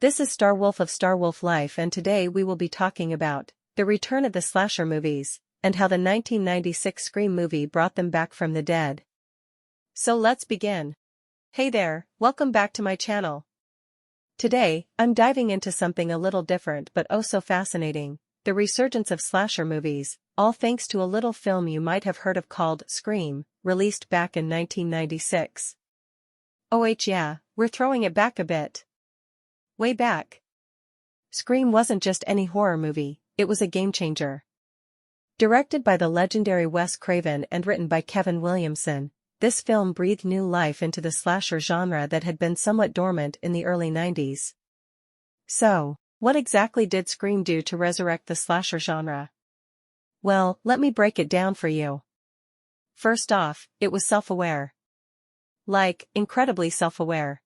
This is Starwolf of Starwolf Life, and today we will be talking about the return of the slasher movies and how the 1996 Scream movie brought them back from the dead. So let's begin. Hey there, welcome back to my channel. Today, I'm diving into something a little different but oh so fascinating, the resurgence of slasher movies, all thanks to a little film you might have heard of called Scream, released back in 1996. Oh yeah, we're throwing it back a bit. Way back. Scream wasn't just any horror movie, it was a game-changer. Directed by the legendary Wes Craven and written by Kevin Williamson, this film breathed new life into the slasher genre that had been somewhat dormant in the early 90s. So, what exactly did Scream do to resurrect the slasher genre? Well, let me break it down for you. First off, it was self-aware. Like, incredibly self-aware.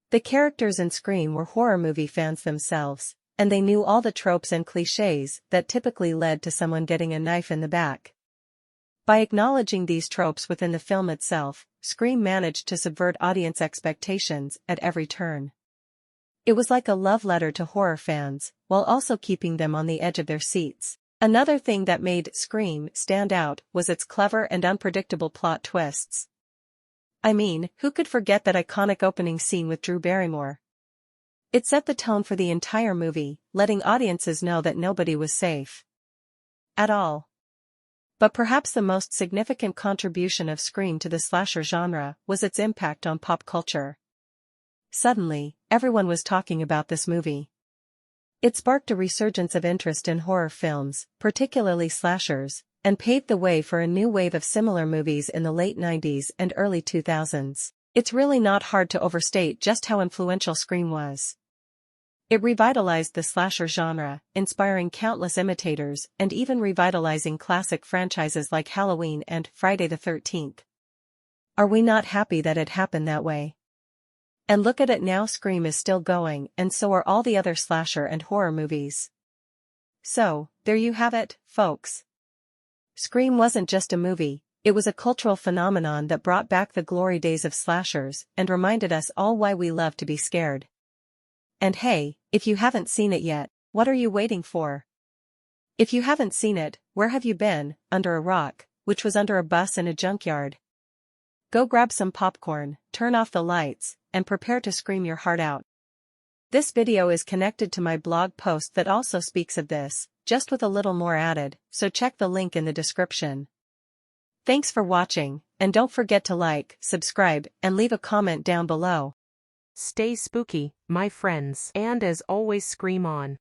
The characters in Scream were horror movie fans themselves, and they knew all the tropes and clichés that typically led to someone getting a knife in the back. By acknowledging these tropes within the film itself, Scream managed to subvert audience expectations at every turn. It was like a love letter to horror fans, while also keeping them on the edge of their seats. Another thing that made Scream stand out was its clever and unpredictable plot twists. I mean, who could forget that iconic opening scene with Drew Barrymore? It set the tone for the entire movie, letting audiences know that nobody was safe. At all. But perhaps the most significant contribution of Scream to the slasher genre was its impact on pop culture. Suddenly, everyone was talking about this movie. It sparked a resurgence of interest in horror films, particularly slashers, and paved the way for a new wave of similar movies in the late 90s and early 2000s. It's really not hard to overstate just how influential Scream was. It revitalized the slasher genre, inspiring countless imitators and even revitalizing classic franchises like Halloween and Friday the 13th. Are we not happy that it happened that way? And look at it now, Scream is still going, and so are all the other slasher and horror movies. So, there you have it, folks. Scream wasn't just a movie, it was a cultural phenomenon that brought back the glory days of slashers and reminded us all why we love to be scared. And hey, if you haven't seen it yet, what are you waiting for? If you haven't seen it, where have you been? Under a rock, which was under a bus in a junkyard. Go grab some popcorn, turn off the lights, and prepare to scream your heart out. This video is connected to my blog post that also speaks of this, just with a little more added, so check the link in the description. Thanks for watching, and don't forget to like, subscribe, and leave a comment down below. Stay spooky, my friends, and as always, scream on.